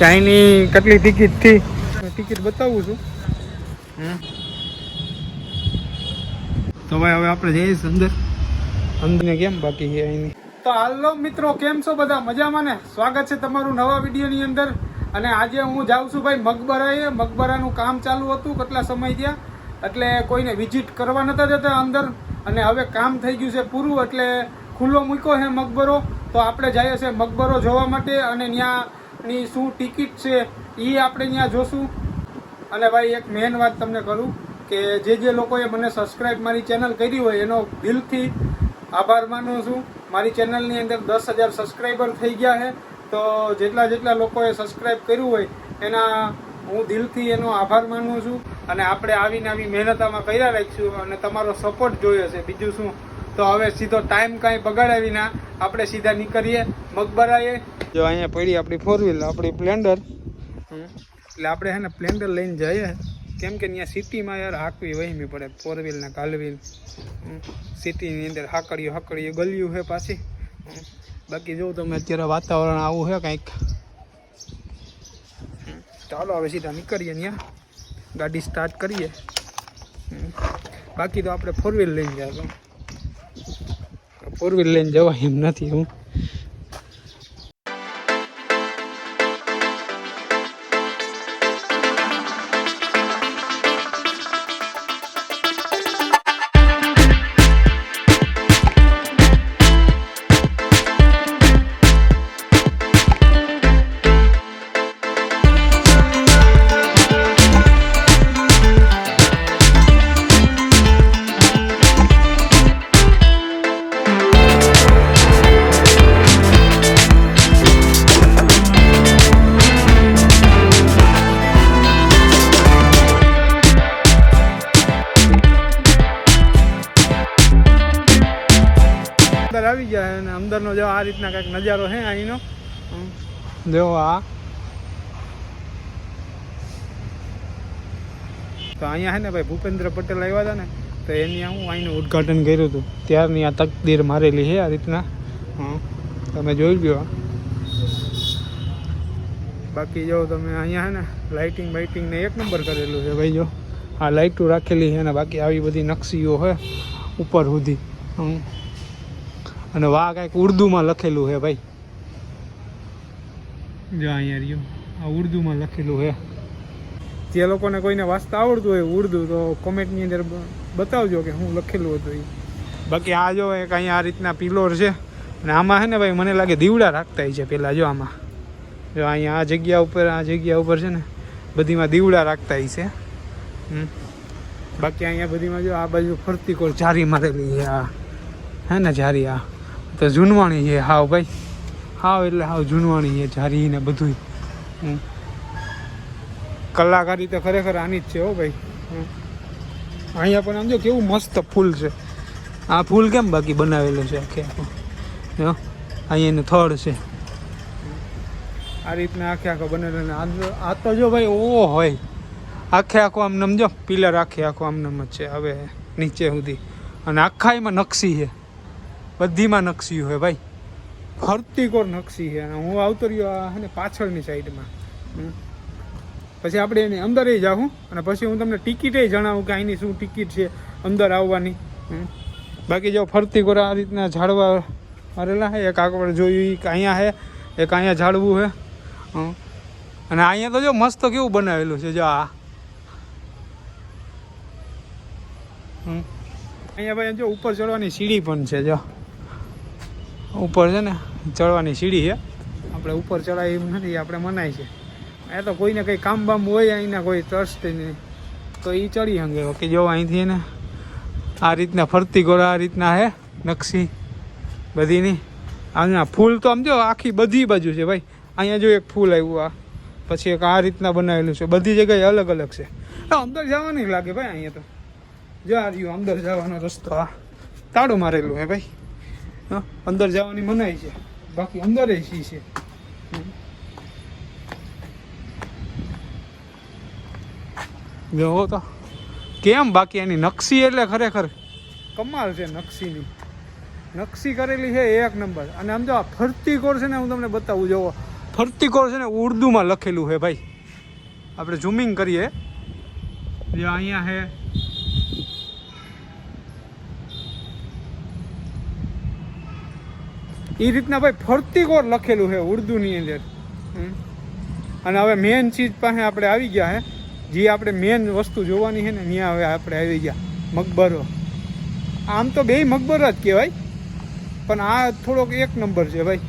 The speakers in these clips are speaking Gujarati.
ચાઈની કેટલી ટિકિટ થી ટિકિટ બતાવું છું. તો ભાઈ હવે આપણે જઈએ અંદર ને કેમ બાકી છે અહીંની. તો હાલો મિત્રો, કેમ છો બધા? મજામાં ને? સ્વાગત છે તમારું નવા વિડીયોની અંદર. અને આજે હું જાઉં છું ભાઈ મકબરાએ. મકબરાનું કામ ચાલુ હતું કેટલા સમય ત્યાં, એટલે કોઈને વિઝિટ કરવા નતા જતા અંદર. અને હવે કામ થઈ ગયું છે પૂરું, એટલે ખુલ્લો મૂક્યો છે મકબરો. તો આપણે જઈએ છીએ મકબરો જોવા માટે, અને ત્યાંની શું ટિકિટ છે એ આપણે ત્યાં જોશું. અને ભાઈ એક મેન વાત તમને કરું કે જે લોકોએ મને સબસ્ક્રાઈબ મારી ચેનલ કરી હોય એનો દિલથી આભાર માનું છું. મારી ચેનલની અંદર 10,000 સબસ્ક્રાઈબર થઈ ગયા છે. તો જેટલા લોકોએ સબસ્ક્રાઈબ કર્યું હોય એના હું દિલથી એનો આભાર માનું છું. અને આપણે આવી મહેનત આમાં કર્યા રાખીશું, અને તમારો સપોર્ટ જોયો છે, બીજું શું. તો હવે સીધો ટાઈમ કાંઈ બગાડ્યા વિના આપણે સીધા નીકળીએ મકબરાએ. જો અહીંયા પડી આપણી 4 વ્હીલ, આપણી સ્પ્લેન્ડર. એટલે આપણે છે ને સ્પ્લેન્ડર લઈને જઈએ, કેમ કે ત્યાં સિટીમાં યાર હાંકવી વહેમી પડે. 4 વ્હીલ ને કાલવીલ સિટીની અંદર હાકડીઓ ગલ્યું છે પાછી. બાકી જો તમે અત્યારે વાતાવરણ આવું છે કંઈક. ચાલો હવે સીધા નીકળીએ, ત્યાં ગાડી સ્ટાર્ટ કરીએ. બાકી તો આપણે 4 વ્હીલ લઈને જાય. 4 વ્હીલ લઈને જવાય એમ નથી. હું આવી ગયા. અને અંદરનો જો આ રીતના કંઈક નજારો છે અહીંનો. જો આ તો અહીંયા છે ને ભાઈ ભૂપેન્દ્ર પટેલ આવ્યા હતા ને, તો એની હું અહીંનું ઉદ્ઘાટન કર્યું હતું. ત્યારની આ તકદીર મારેલી છે આ રીતના. તમે જોઈ લો. બાકી જો તમે અહીંયા છે ને લાઇટિંગ ને 1 નંબર કરેલું છે ભાઈ. જો આ લાઇટો રાખેલી છે ને, બાકી આવી બધી નકશીઓ છે ઉપર સુધી. અને વાહ કાંઈક ઉર્દુમાં લખેલું છે ભાઈ. જો અહીંયા રહ્યું, આ ઉર્દુમાં લખેલું છે. જે લોકોને કોઈને વાંચતા આવડતું હોય ઉર્દુ, તો કોમેન્ટની અંદર બતાવજો કે હું લખેલું હતું એ. બાકી આ જો એક અહીંયા આ રીતના પિલોર છે. અને આમાં છે ને ભાઈ મને લાગે દીવડા રાખતા છે પહેલાં. જો આમાં જો અહીંયા આ જગ્યા ઉપર છે ને બધીમાં દીવડા રાખતા છે. બાકી અહીંયા બધીમાં જો આ બાજુ ફરતી કોર જારી મારેલી છે. આ હે ને જારી, આ તો જૂનવાણી છે હાવ ભાઈ. હાવ એટલે હાવ જૂનવાણી છે જારી ને બધું. કલાકારી તો ખરેખર આની જ છે હો ભાઈ. અહીંયા પણ આમ જો કેવું મસ્ત ફૂલ છે. આ ફૂલ કેમ બાકી બનાવેલું છે આખે આખું. અહીંયાનું થડ છે આ રીતના આખો બનેલો. આ તો જો ભાઈ ઓ હોય આખે આખો આમ નમજો પિલર આખે આખો આમ નમ જ છે હવે નીચે સુધી. અને આખા એમાં નકશી છે, બધીમાં નકશી હોય ભાઈ. ફરતી કોર નકશી છે. અને હું આવતો રહ્યો ને પાછળની સાઈડમાં. પછી આપણે એની અંદર જાઉં, અને પછી હું તમને ટિકિટે જણાવું કે અહીંની શું ટિકિટ છે અંદર આવવાની. બાકી જો ફરતી કોર આ રીતના ઝાડવા મારેલા છે. એક આગળ જોયું કે અહીંયા છે, એક અહીંયા ઝાડવું છે. અને અહીંયા તો જો મસ્ત કેવું બનાવેલું છે. જો આ અહીંયા ભાઈ જો ઉપર ચડવાની સીડી પણ છે. જો ઉપર છે ને ચડવાની સીડી છે. આપણે ઉપર ચડાય એમ નથી, આપણે મનાય છે. એ તો કોઈને કંઈ કામ બામ હોય અહીંના કોઈ ટ્રસ્ટ નહીં તો એ ચડી શકે. કે જો અહીંથી ને આ રીતના ફરતી ગોળા આ રીતના છે નકશી બધીની. અહીંયા ફૂલ તો આમ જો આખી બધી બાજુ છે ભાઈ. અહીંયા જો એક ફૂલ આવ્યું, આ પછી એક આ રીતના બનાવેલું છે. બધી જગ્યાએ અલગ અલગ છે. અંદર જવા નહીં લાગે ભાઈ. અહીંયા તો જો આ રહ્યું અંદર જવાનો રસ્તો. આ તાળું મારેલું હે ભાઈ. અંદર જવાની મનાઈ છે, બાકી અંદર સી છે. જો તો કેમ બાકી એની નકશી એટલે ખરેખર કમાલ છે. નકશી કરેલી છે 1 નંબર. અને આમ જો આ ફરતી કોર છે ને હું તમને બતાવું. જોવો ફરતી કોર છે ને ઉર્દુમાં લખેલું છે ભાઈ. આપણે ઝૂમિંગ કરીએ જે અહીંયા છે એ રીતના ભાઈ ફરતી કોર લખેલું છે ઉર્દુની અંદર. અને હવે મેન ચીજ પાસે આપણે આવી ગયા છે, જે આપણે મેન વસ્તુ જોવાની છે ને ત્યાં હવે આપણે આવી ગયા. મકબરો. આમ તો બે મકબરો જ કહેવાય, પણ આ થોડોક એક નંબર છે ભાઈ.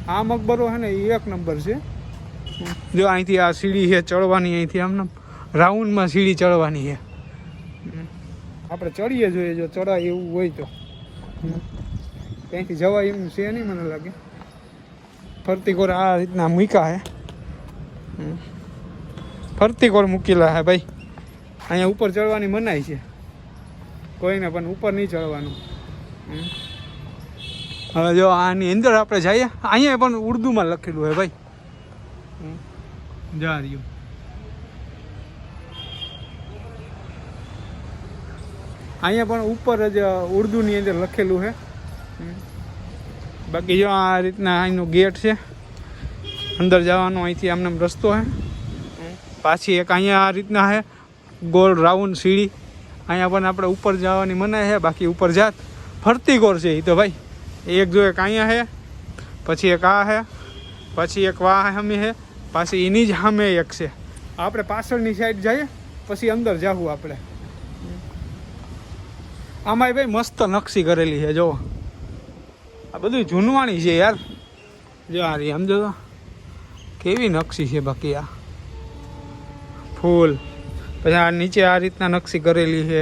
આ મકબરો છે ને એ એક નંબર છે. જો અહીંથી આ સીડી છે ચડવાની, અહીંથી આમને રાઉન્ડમાં સીડી ચડવાની છે. આપણે ચડીએ જોઈએ જો ચડાય એવું હોય તો. ત્યાંથી જવાય એમ છે નહીં મને લાગે. ફરતી કોર આ રીતના મૂક્યા છે, ફરતી કોર મૂકેલા છે ભાઈ. અહીંયા ઉપર ચડવાની મનાઈ છે કોઈને, પણ ઉપર નહીં ચડવાનું. હવે જો આની અંદર આપણે જઈએ, અહીંયા પણ ઉર્દુમાં લખેલું છે ભાઈ. જા રહ્યું અહીંયા પણ ઉપર જ ઉર્દુની અંદર લખેલું છે. બાકી જો આ રીતના અહીંનો ગેટ છે, અંદર જવાનો અહીંથી આમને રસ્તો છે. પાછી એક અહીંયા આ રીતના છે ગોળ રાઉન્ડ સીડી. અહીંયા પણ આપણે ઉપર જવાની મનાય છે, બાકી ઉપર જાત ફરતી કોર છે એ તો ભાઈ. એક જો એક અહીંયા છે, પછી એક આ છે, પછી એક વાહ સામે છે, પાછી એની જ સામે એક છે. આપણે પાછળની સાઈડ જઈએ પછી અંદર જાવું આપણે. આમાંય ભાઈ મસ્ત નકશી કરેલી છે જો. આ બધું જૂનવાણી છે યાર. જો આ રહી સમજો તો કેવી નકશી છે. બાકી આ ફૂલ, પછી આ નીચે આ રીતના નકશી કરેલી છે.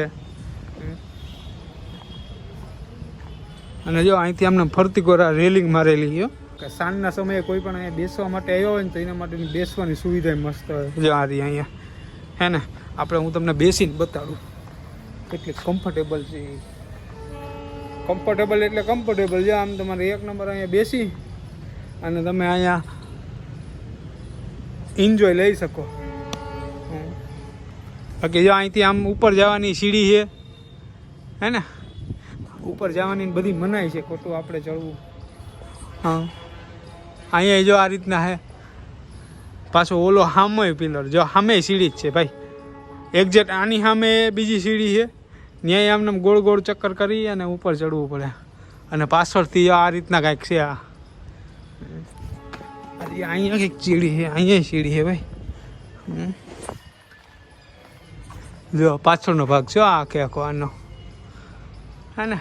અને જો અહીંથી આમને ફરતી કોર રેલિંગ મારેલી છે કે સાંજના સમયે કોઈ પણ અહીંયા બેસવા માટે આવ્યો હોય ને તો એના માટેની બેસવાની સુવિધા મસ્ત હોય. જો આ રહી અહીંયા હે ને. આપણે હું તમને બેસીને બતાડું કેટલી કમ્ફર્ટેબલ છે. કમ્ફર્ટેબલ એટલે કમ્ફર્ટેબલ છે. આમ તમારે એક નંબર અહીંયા બેસી અને તમે અહીંયા એન્જોય લઈ શકો. બાકી જો અહીંથી આમ ઉપર જવાની સીડી છે હે ને. ઉપર જવાની બધી મનાઈ છે, ખોટું આપણે ચડવું. હા અહીંયા જો આ રીતના છે. પાછો ઓલો સામે પિલર જો સામે સીડી જ છે ભાઈ. એક્ઝેક્ટ આની સામે બીજી સીડી છે, ન્યાય આમને ગોળ ગોળ ચક્કર કરી અને ઉપર ચડવું પડે. અને પાછળથી આ રીતના કાંઈક છે. આ અહીંયા કંઈક સીડી છે, અહીંયા સીડી છે ભાઈ. જો પાછળનો ભાગ છે આ આખો આનો હે ને.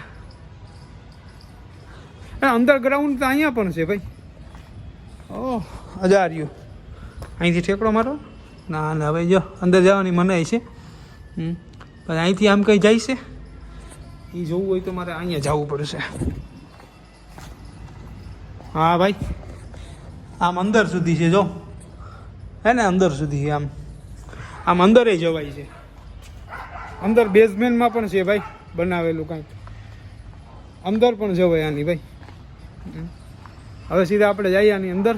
અંડરગ્રાઉન્ડ તો અહીંયા પણ છે ભાઈ. ઓહ અજાર્યું. અહીંથી ઠેકડો મારો ના ના ભાઈ. જો અંદર જવાની મનાઈ છે, પણ અહીંથી આમ કંઈ જાય છે એ જોવું હોય તો મારે અહીંયા જવું પડશે. હા ભાઈ આમ અંદર સુધી છે જો હે ને. અંદર સુધી આમ આમ અંદરે જવાય છે. અંદર બેઝમેન્ટમાં પણ છે ભાઈ બનાવેલું કાંઈક. અંદર પણ જવાય આની ભાઈ. હવે સીધા આપણે જઈએ આની અંદર.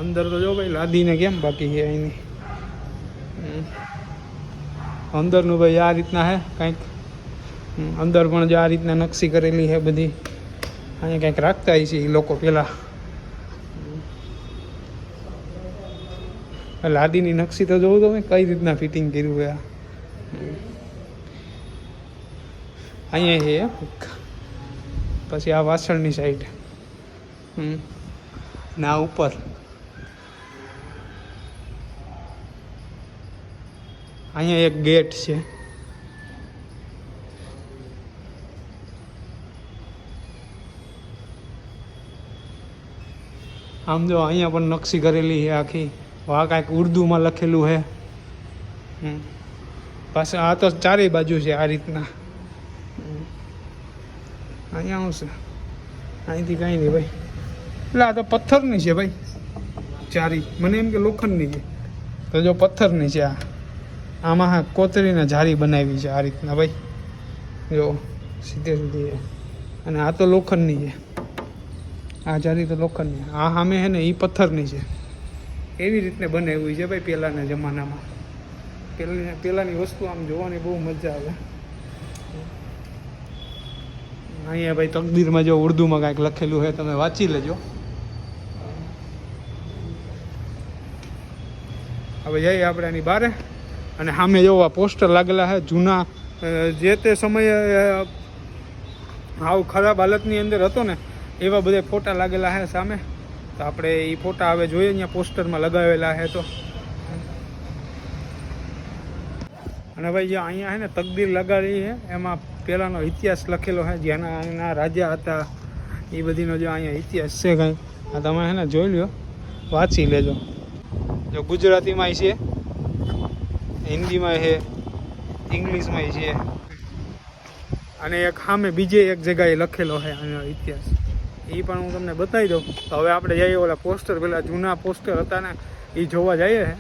અંદર તો જો ભાઈ લાદીને કેમ બાકી છે અહીંની. અંદરનું ભાઈ આ રીતના છે કાંઈક. અંદર પણ જો આ રીતના નકશી કરેલી છે બધી. અહીંયા કંઈક રાખતા છે એ લોકો પહેલાં. લાદીની નકશી તો જોવું તમે કઈ રીતના ફિટિંગ કર્યું છે. અહીંયા છે. પછી આ પાછળની સાઈડ ના ઉપર અહીંયા એક ગેટ છે. આમ જો અહીંયા પણ નકશી કરેલી છે આખી. આ કાંઈક ઉર્દુમાં લખેલું છે. પાછળ આ તો ચારેય બાજુ છે આ રીતના. અહીંયા આવશે અહીંથી કાંઈ નહીં ભાઈ. એટલે આ તો પથ્થરની છે ભાઈ ચારી. મને એમ કે લોખંડની છે, તો જો પથ્થરની છે. આમાં હા કોતરીને જારી બનાવી છે આ રીતના ભાઈ. જો સીધે સીધી. અને આ તો લોખંડની છે. આ જારી તો લોખંડની. આ સામે છે ને એ પથ્થરની છે. એવી રીતને બનાવી છે ભાઈ પહેલાંના જમાનામાં. પહેલાંની વસ્તુ આમ જોવાની બહુ મજા આવે. અહીંયા ભાઈ તકદીરમાં જો ઉર્દુમાં કાંઈક લખેલું છે, તમે વાંચી લેજો. હવે જઈએ આપણે એની બારે. અને સામે જોવા પોસ્ટર લાગેલા છે જૂના, જે તે સમયે આવું ખરાબ હાલતની અંદર હતો ને એવા બધા ફોટા લાગેલા છે સામે. તો આપણે એ ફોટા હવે જોઈએ અહીંયા પોસ્ટરમાં લગાવેલા છે. તો અને ભાઈ જે અહીંયા છે ને તકદીર લગાડી છે એમાં પહેલાંનો ઇતિહાસ લખેલો છે, જેના એના રાજા હતા એ બધીનો જો અહીંયા ઇતિહાસ છે કાંઈ. આ તમે છે ને જોઈ લો, વાંચી લેજો. જો ગુજરાતીમાં છે, હિન્દીમાં છે, ઇંગ્લિશમાં છે, અને એક સામે બીજે એક જગ્યાએ લખેલો છે આનો ઇતિહાસ. એ પણ હું તમને બતાવી દઉં. તો હવે આપણે જઈએ ઓલા પોસ્ટર, પેલા જૂના પોસ્ટર હતા ને એ જોવા જઈએ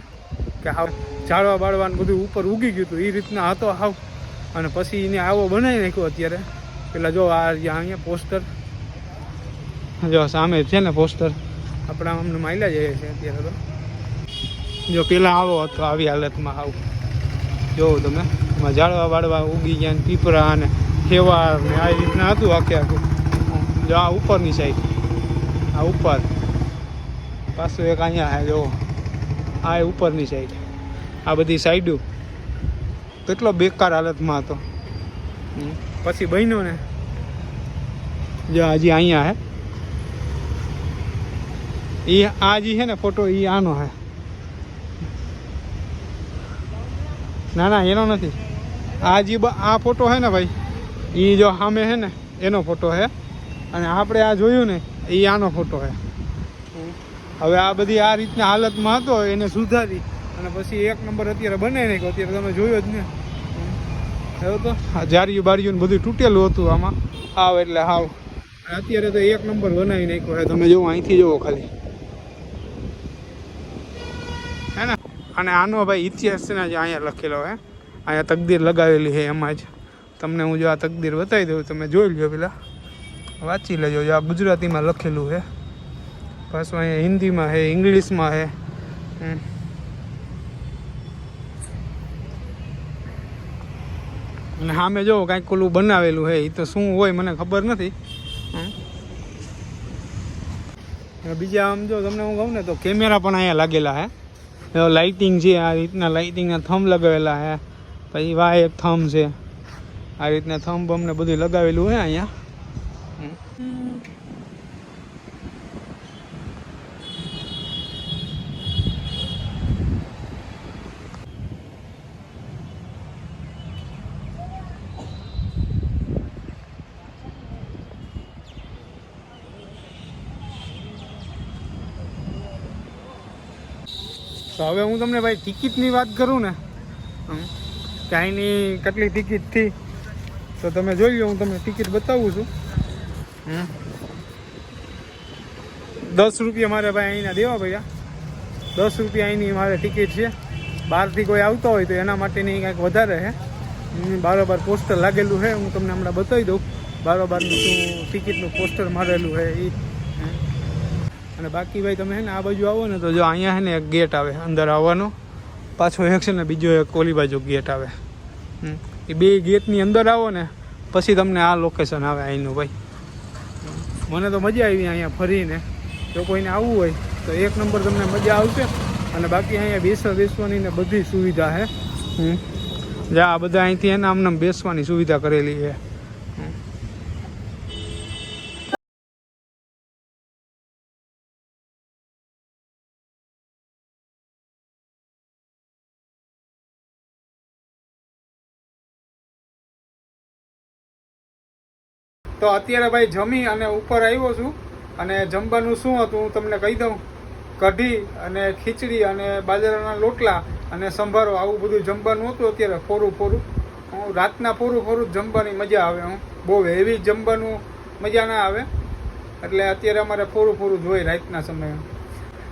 કે હાવ ઝાડવા બાળવાનું બધું ઉપર ઉગી ગયું હતું એ રીતના હતો હાવ. અને પછી એને આવો બનાવી નાખ્યો અત્યારે. પેલા જો આ અહીંયા પોસ્ટર જો સામે છે ને પોસ્ટર, આપણે અમને માયલા જઈએ છીએ અત્યારે. તો જો પેલા આવો હતો, આવી હાલતમાં આવું જોવો તમે. એમાં ઝાડવા બાળવા ઉગી ગયા, પીપરા અને ખેવાર ને આ રીતના હતું આખે આખું. જો આ ઉપરની સાઈડ, આ ઉપર પાછું એક અહીંયા હે જો આ ઉપરની સાઈડ, આ બધી સાઈડો કેટલો બેકાર હાલતમાં હતો. પછી બન્યો ને જો હજી અહીંયા હે એ આ જે છે ને ફોટો એ આનો હે. ના ના એનો નથી. આ જે આ ફોટો છે ને ભાઈ એ જો સામે છે ને એનો ફોટો છે. અને આપણે આ જોયું ને એ આનો ફોટો છે. હવે આ બધી આ રીતના હાલતમાં હતો એને સુધારી અને પછી એક નંબર અત્યારે બનાવી નાખ્યો. અત્યારે તમે જોયો જ ને એવું તો જારીયું બારીયું બધું તૂટેલું હતું આમાં હાવ એટલે હાવ. અત્યારે તો એક નંબર બનાવી નાખ્યો છે. તમે જોવો અહીંથી જોવો ખાલી હે ને. અને આનો ભાઈ ઇતિહાસ છે ને જે અહીંયા લખેલો હે, અહીંયા તકદીર લગાવેલી છે એમાં જ. તમને હું જો આ તકદીર બતાવી દઉં, તમે જોઈ લો, પેલા વાંચી લેજો. જો આ ગુજરાતીમાં લખેલું છે, પાછું અહીંયા હિન્દીમાં છે, ઇંગ્લિશમાં છે. અને સામે જો કાંઈક ઓલું બનાવેલું છે, એ તો શું હોય મને ખબર નથી. બીજા આમ જો તમને હું કહું ને તો કેમેરા પણ અહીંયા લાગેલા છે. લાઇટિંગ છે, આ રીતના લાઇટિંગના થંભ લગાવેલા છે. પછી વાહ એક થંભ છે, આ રીતના થંભ અમને બધું લગાવેલું છે અહીંયા. તો હવે હું તમને ભાઈ ટિકિટની વાત કરું ને કે અહીંની કેટલી ટિકિટ થઈ, તો તમે જોઈ લો. હું તમને ટિકિટ બતાવું છું. 10 રૂપિયા મારે ભાઈ અહીંના દેવા ભૈયા. 10 રૂપિયા અહીંની મારે ટિકિટ છે. બહારથી કોઈ આવતો હોય તો એના માટેની કંઈક વધારે છે. બારોબાર પોસ્ટર લાગેલું છે, હું તમને હમણાં બતાવી દઉં બારોબારનું શું ટિકિટનું પોસ્ટર મારેલું છે એ. અને બાકી ભાઈ તમે છે ને આ બાજુ આવો ને તો જો અહીંયા છે ને એક ગેટ આવે અંદર આવવાનો, પાછો એક છે ને બીજો એક ઓલી બાજુ ગેટ આવે. એ બે ગેટની અંદર આવો ને પછી તમને આ લોકેશન આવે અહીંનું ભાઈ. મને તો મજા આવી અહીંયા ફરીને. જો કોઈને આવવું હોય તો એક નંબર તમને મજા આવશે. અને બાકી અહીંયા બેસવાની ને બધી સુવિધા છે. જ્યાં આ બધા અહીંથી એને આમને બેસવાની સુવિધા કરેલી છે. તો અત્યારે ભાઈ જમી અને ઉપર આવ્યો છું. અને જમવાનું શું હતું હું તમને કહી દઉં. કઢી અને ખીચડી અને બાજરાના લોટલા અને સંભારો, આવું બધું જમવાનું હતું. અત્યારે ફોરું રાતના ફોરું જમવાની મજા આવે. બહુ હેવી જમવાનું મજા ના આવે, એટલે અત્યારે અમારે ફોરું જોઈએ રાતના સમયે.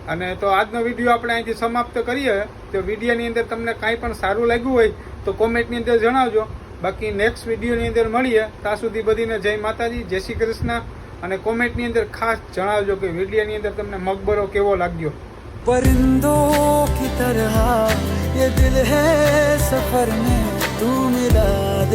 અને તો આજનો વિડીયો આપણે અહીંથી સમાપ્ત કરીએ. તો વિડીયોની અંદર તમને કાંઈ પણ સારું લાગ્યું હોય તો કોમેન્ટની અંદર જણાવજો. બાકી નેક્સ્ટ વિડીયોની અંદર મળીએ. ત્યાં સુધી બધીને જય માતાજી, જય શ્રી કૃષ્ણ. અને કોમેન્ટની અંદર ખાસ જણાવજો કે વિડીયોની અંદર તમને મકબરો કેવો લાગ્યો. परिंदों की तरह ये दिल है सफर में तू मिला दे।